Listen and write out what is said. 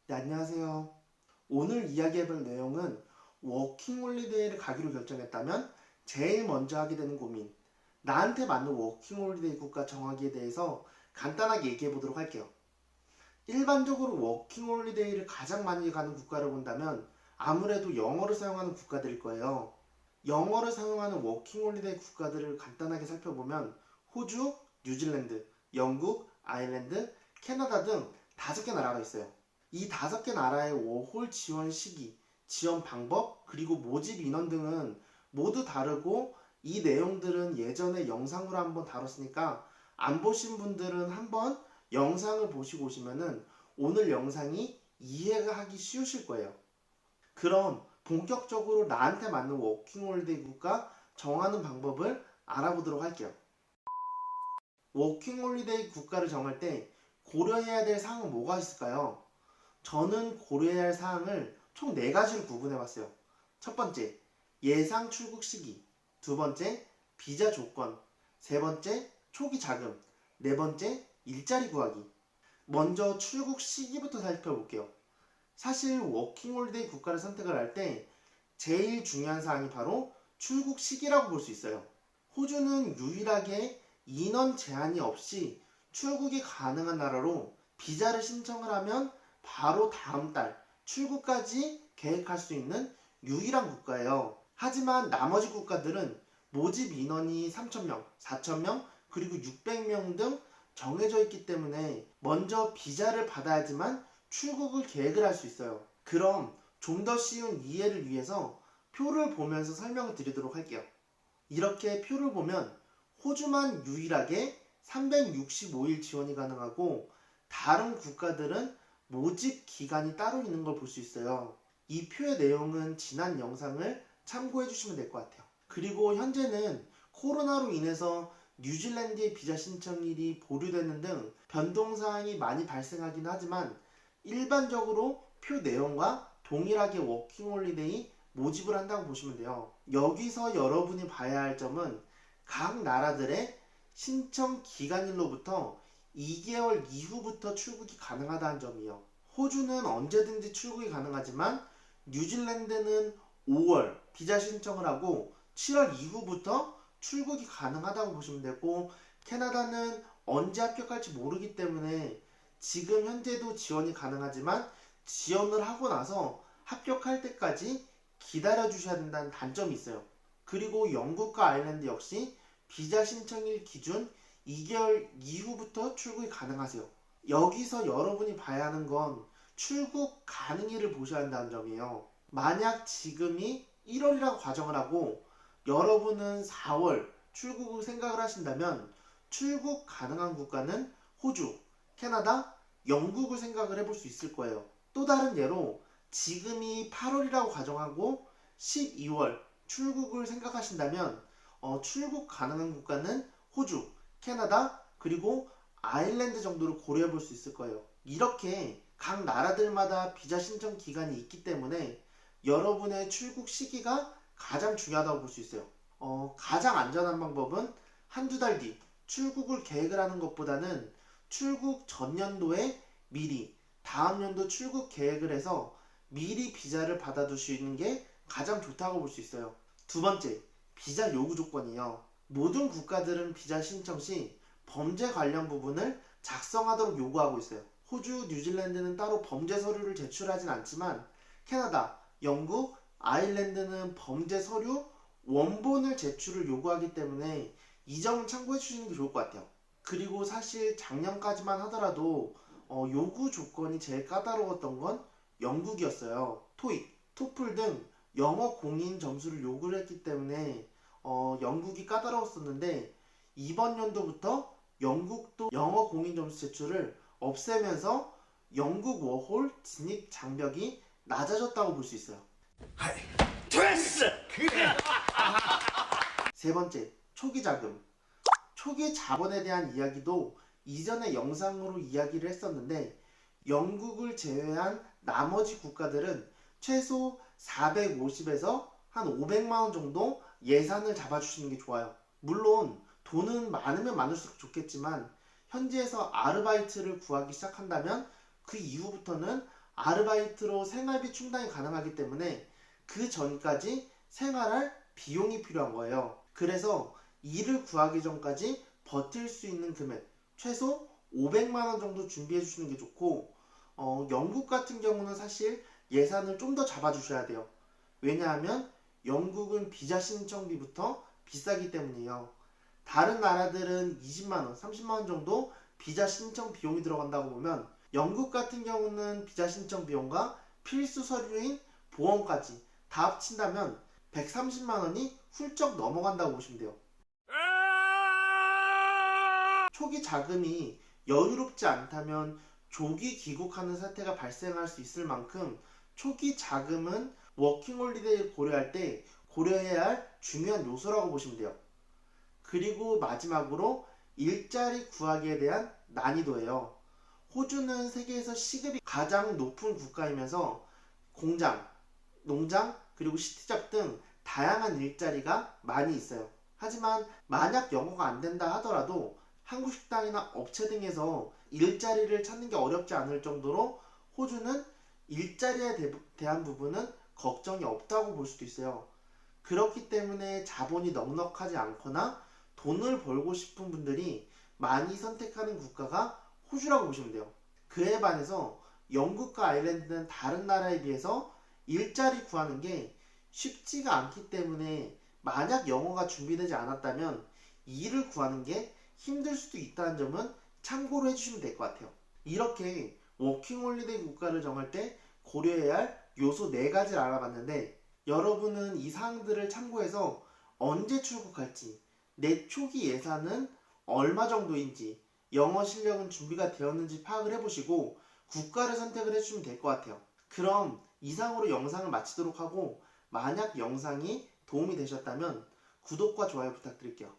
네, 안녕하세요. 오늘 이야기해볼 내용은 워킹홀리데이를 가기로 결정했다면 제일 먼저 하게 되는 고민, 나한테 맞는 워킹홀리데이 국가 정하기에 대해서 간단하게 얘기해 보도록 할게요. 일반적으로 워킹홀리데이를 가장 많이 가는 국가를 본다면 아무래도 영어를 사용하는 국가들일 거예요. 영어를 사용하는 워킹홀리데이 국가들을 간단하게 살펴보면 호주, 뉴질랜드, 영국, 아일랜드, 캐나다 등 5개 나라가 있어요. 이 5개 나라의 워홀 지원 시기, 지원 방법, 그리고 모집 인원 등은 모두 다르고 이 내용들은 예전에 영상으로 한번 다뤘으니까 안 보신 분들은 한번 영상을 보시고 오시면은 오늘 영상이 이해가 하기 쉬우실 거예요. 그럼 본격적으로 나한테 맞는 워킹홀리데이 국가 정하는 방법을 알아보도록 할게요. 워킹홀리데이 국가를 정할 때 고려해야 될 사항은 뭐가 있을까요? 저는 고려해야 할 사항을 총 4가지로 구분해봤어요. 첫 번째, 예상 출국 시기. 두 번째, 비자 조건. 세 번째, 초기 자금. 네 번째, 일자리 구하기. 먼저 출국 시기부터 살펴볼게요. 사실 워킹홀리데이 국가를 선택을 할 때 제일 중요한 사항이 바로 출국 시기라고 볼 수 있어요. 호주는 유일하게 인원 제한이 없이 출국이 가능한 나라로 비자를 신청을 하면 바로 다음 달 출국까지 계획할 수 있는 유일한 국가예요. 하지만 나머지 국가들은 모집 인원이 3,000명, 4,000명, 그리고 600명 등 정해져 있기 때문에 먼저 비자를 받아야지만 출국을 계획을 할 수 있어요. 그럼 좀 더 쉬운 이해를 위해서 표를 보면서 설명을 드리도록 할게요. 이렇게 표를 보면 호주만 유일하게 365일 지원이 가능하고 다른 국가들은 모집 기간이 따로 있는 걸 볼 수 있어요. 이 표의 내용은 지난 영상을 참고해 주시면 될 것 같아요. 그리고 현재는 코로나로 인해서 뉴질랜드의 비자 신청일이 보류되는 등 변동사항이 많이 발생하긴 하지만 일반적으로 표 내용과 동일하게 워킹홀리데이 모집을 한다고 보시면 돼요. 여기서 여러분이 봐야 할 점은 각 나라들의 신청 기간일로부터 2개월 이후부터 출국이 가능하다는 점이에요. 호주는 언제든지 출국이 가능하지만 뉴질랜드는 5월 비자 신청을 하고 7월 이후부터 출국이 가능하다고 보시면 되고 캐나다는 언제 합격할지 모르기 때문에 지금 현재도 지원이 가능하지만 지원을 하고 나서 합격할 때까지 기다려 주셔야 된다는 단점이 있어요. 그리고 영국과 아일랜드 역시 비자 신청일 기준 2개월 이후부터 출국이 가능하세요. 여기서 여러분이 봐야 하는 건 출국 가능일을 보셔야 한다는 점이에요. 만약 지금이 1월이라고 가정을 하고 여러분은 4월 출국을 생각을 하신다면 출국 가능한 국가는 호주, 캐나다, 영국을 생각을 해볼 수 있을 거예요. 또 다른 예로 지금이 8월이라고 가정하고 12월 출국을 생각하신다면 출국 가능한 국가는 호주, 캐나다, 그리고 아일랜드 정도를 고려해 볼 수 있을 거예요. 이렇게 각 나라들마다 비자 신청 기간이 있기 때문에 여러분의 출국 시기가 가장 중요하다고 볼 수 있어요. 가장 안전한 방법은 한두 달 뒤 출국을 계획을 하는 것보다는 출국 전년도에 미리 다음 연도 출국 계획을 해서 미리 비자를 받아두시는 게 가장 좋다고 볼 수 있어요. 두 번째, 비자 요구 조건이에요. 모든 국가들은 비자 신청 시 범죄 관련 부분을 작성하도록 요구하고 있어요. 호주, 뉴질랜드는 따로 범죄 서류를 제출하진 않지만 캐나다, 영국, 아일랜드는 범죄 서류 원본을 제출을 요구하기 때문에 이 점은 참고해 주시는 게 좋을 것 같아요. 그리고 사실 작년까지만 하더라도 요구 조건이 제일 까다로웠던 건 영국이었어요. 토익, 토플 등 영어 공인 점수를 요구를 했기 때문에 영국이 까다로웠었는데 이번 연도부터 영국도 영어 공인 점수 제출을 없애면서 영국 워홀 진입 장벽이 낮아졌다고 볼 수 있어요. 됐어! 그래! 세 번째, 초기 자금. 초기 자본에 대한 이야기도 이전에 영상으로 이야기를 했었는데 영국을 제외한 나머지 국가들은 최소 450에서 한 500만원 정도 예산을 잡아주시는 게 좋아요. 물론 돈은 많으면 많을수록 좋겠지만 현지에서 아르바이트를 구하기 시작한다면 그 이후부터는 아르바이트로 생활비 충당이 가능하기 때문에 그 전까지 생활할 비용이 필요한 거예요. 그래서 일을 구하기 전까지 버틸 수 있는 금액 최소 500만 원 정도 준비해 주시는 게 좋고, 영국 같은 경우는 사실 예산을 좀 더 잡아 주셔야 돼요. 왜냐하면 영국은 비자 신청비부터 비싸기 때문이에요. 다른 나라들은 20만 원, 30만 원 정도 비자 신청 비용이 들어간다고 보면 영국 같은 경우는 비자 신청 비용과 필수 서류인 보험까지 다 합친다면 130만 원이 훌쩍 넘어간다고 보시면 돼요. 초기 자금이 여유롭지 않다면 조기 귀국하는 사태가 발생할 수 있을 만큼 초기 자금은 워킹홀리데이를 고려할 때 고려해야 할 중요한 요소라고 보시면 돼요. 그리고 마지막으로 일자리 구하기에 대한 난이도예요. 호주는 세계에서 시급이 가장 높은 국가이면서 공장, 농장, 그리고 시티잡 등 다양한 일자리가 많이 있어요. 하지만 만약 영어가 안 된다 하더라도 한국 식당이나 업체 등에서 일자리를 찾는 게 어렵지 않을 정도로 호주는 일자리에 대한 부분은 걱정이 없다고 볼 수도 있어요. 그렇기 때문에 자본이 넉넉하지 않거나 돈을 벌고 싶은 분들이 많이 선택하는 국가가 호주라고 보시면 돼요. 그에 반해서 영국과 아일랜드는 다른 나라에 비해서 일자리 구하는 게 쉽지가 않기 때문에 만약 영어가 준비되지 않았다면 일을 구하는 게 힘들 수도 있다는 점은 참고로 해주시면 될 것 같아요. 이렇게 워킹홀리데이 국가를 정할 때 고려해야 할 요소 4가지를 알아봤는데, 여러분은 이 사항들을 참고해서 언제 출국할지, 내 초기 예산은 얼마 정도인지, 영어 실력은 준비가 되었는지 파악을 해보시고 국가를 선택을 해주시면 될 것 같아요. 그럼 이상으로 영상을 마치도록 하고, 만약 영상이 도움이 되셨다면 구독과 좋아요 부탁드릴게요.